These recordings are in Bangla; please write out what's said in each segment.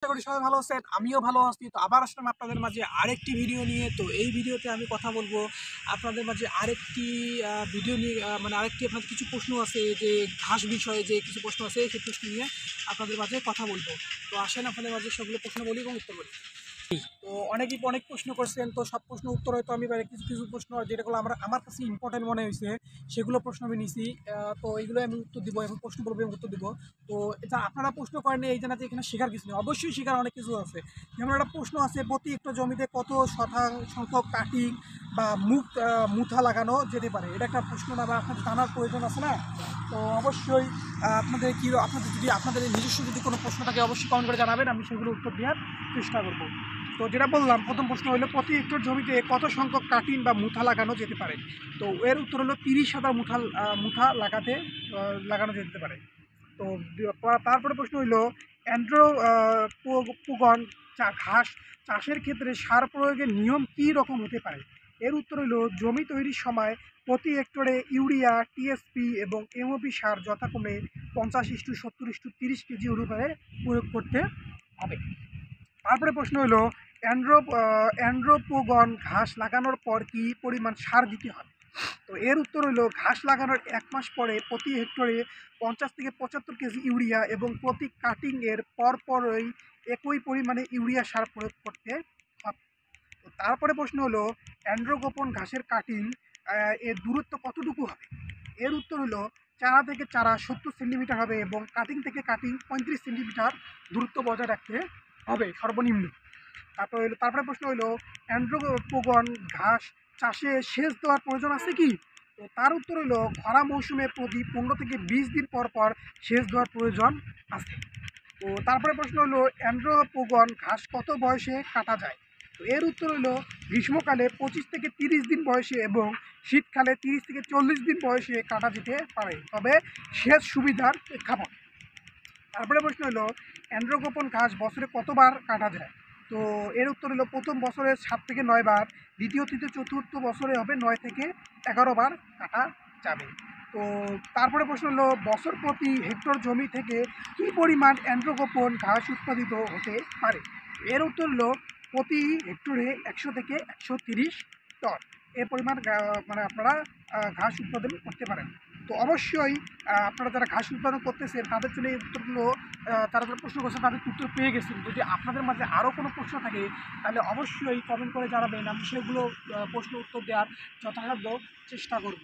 আশা করি সবাই ভালো আছেন, আমিও ভালো আছি। তো আবার আসলাম আপনাদের মাঝে আরেকটি ভিডিও নিয়ে। তো এই ভিডিওতে আমি কথা বলবো আপনাদের মাঝে আরেকটি ভিডিও নিয়ে, মানে আরেকটি আপনাদের কিছু প্রশ্ন আছে, যে ঘাস বিষয়ে যে কিছু প্রশ্ন আছে সেই প্রশ্ন নিয়ে আপনাদের মাঝে কথা বলবো। তো আসেন আপনাদের মাঝে সেগুলো প্রশ্ন বলি এবং উত্তর বলি। তো অনেকেই অনেক প্রশ্ন করছেন, তো সব প্রশ্ন উত্তর হয়তো আমি কিছু কিছু প্রশ্ন যেগুলো আমার কাছে ইম্পর্টেন্ট মনে হয়েছে সেগুলো প্রশ্ন আমি নিছি। তো এইগুলো আমি উত্তর দিব, এবং প্রশ্ন বলবো এবং উত্তর দিব। তো এটা আপনারা প্রশ্ন করেন এই জানাতে এখানে শেখার কিছু নেই, অবশ্যই শেখার অনেক কিছু আছে। যেমন একটা প্রশ্ন আছে, প্রতি একটা জমিতে কত সংখ্যক কাটিং বা মুথা লাগানো যেতে পারে, এটা একটা প্রশ্ন না, বা আপনাদের জানার প্রয়োজন আছে না? তো অবশ্যই আপনাদের নিজস্ব যদি কোনো প্রশ্ন থাকে অবশ্যই কমেন্ট করে জানাবেন, আমি সেগুলো উত্তর দেওয়ার চেষ্টা করব। তো যেটা বললাম, প্রথম প্রশ্ন হলো প্রতি হেক্টর জমিতে কত সংখ্যক কাটিং বা মুথা লাগানো যেতে পারে। তো এর উত্তর হলো 30,000 মুথা লাগানো যেতে পারে। তো তারপরে প্রশ্ন হইল পুগন ঘাস চাষের ক্ষেত্রে সার প্রয়োগের নিয়ম কী রকম হতে পারে। এর উত্তর হইল জমি তৈরির সময় প্রতি হেক্টরে ইউরিয়া, টিএসপি এবং এমওপি সার যথাক্রমে 50:70:30 কেজি অনুপাতে প্রয়োগ করতে হবে। তারপরে প্রশ্ন হলো অ্যান্ড্রোপোগন ঘাস লাগানোর পর কি পরিমাণ সার দিতে হবে। তো এর উত্তর হলো ঘাস লাগানোর 1 মাস পরে প্রতি হেক্টরে 50 থেকে 75 কেজি ইউরিয়া এবং প্রতি কাটিংয়ের পরপরই একই পরিমাণে ইউরিয়া সার প্রয়োগ করতে হবে। তো তারপরে প্রশ্ন হলো অ্যান্ড্রোগোপন ঘাসের কাটিং এর দূরত্ব কতটুকু হবে। এর উত্তর হলো চারা থেকে চারা 70 সেন্টিমিটার হবে এবং কাটিং থেকে কাটিং 35 সেন্টিমিটার দূরত্ব বজায় রাখতে হবে সর্বনিম্ন। তারপরে প্রশ্ন হলো অ্যান্ড্রোপোগন ঘাস চাষে সেচ দেওয়ার প্রয়োজন আছে কি। তো তার উত্তর হলো খরা মৌসুমে প্রতি 15 থেকে 20 দিন পর পর সেচ দেওয়ার প্রয়োজন আছে। তো তারপরে প্রশ্ন হলো অ্যান্ড্রোপোগন ঘাস কত বয়সে কাটা যায়। তো এর উত্তর হলো গ্রীষ্মকালে 25 থেকে 30 দিন বয়সে এবং শীতকালে 30 থেকে 40 দিন বয়সে কাটা যেতে পারে, তবে সেচ সুবিধার প্রেক্ষাপটে। তারপরে প্রশ্ন হলো অ্যান্ড্রোগোপন ঘাস বছরে কতবার কাটা যায়। তো এর উত্তর হলো প্রথম বছরে 7 থেকে 9 বার, দ্বিতীয় তৃতীয় চতুর্থ বছরে হবে 9 থেকে 11 বার কাটা যাবে। তো তারপরে প্রশ্ন হলো বছর প্রতি হেক্টর জমি থেকে কী পরিমাণ অ্যান্ড্রোগোপন ঘাস উৎপাদিত হতে পারে। এর উত্তর হলো প্রতি হেক্টরে 100 থেকে 130 টন এ পরিমাণ মানে আপনারা ঘাস উৎপাদন করতে পারেন। তো অবশ্যই আপনারা যারা ঘাস উৎপাদন করতেছেন তাদের জন্য এই উত্তরগুলো, তারা যারা প্রশ্ন করছেন তাদের উত্তর পেয়ে গেছেন। যদি আপনাদের মাঝে আরও কোনো প্রশ্ন থাকে তাহলে অবশ্যই কমেন্ট করে জানাবেন, আমি সেগুলো প্রশ্ন উত্তর দেওয়ার যথাসাধ্য চেষ্টা করব।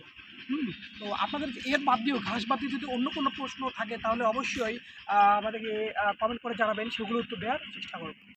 তো আপনাদের এর বাদ দিয়েও ঘাস বাদ দিয়ে যদি অন্য কোনো প্রশ্ন থাকে তাহলে অবশ্যই আমাদেরকে কমেন্ট করে জানাবেন, সেগুলো উত্তর দেওয়ার চেষ্টা করব।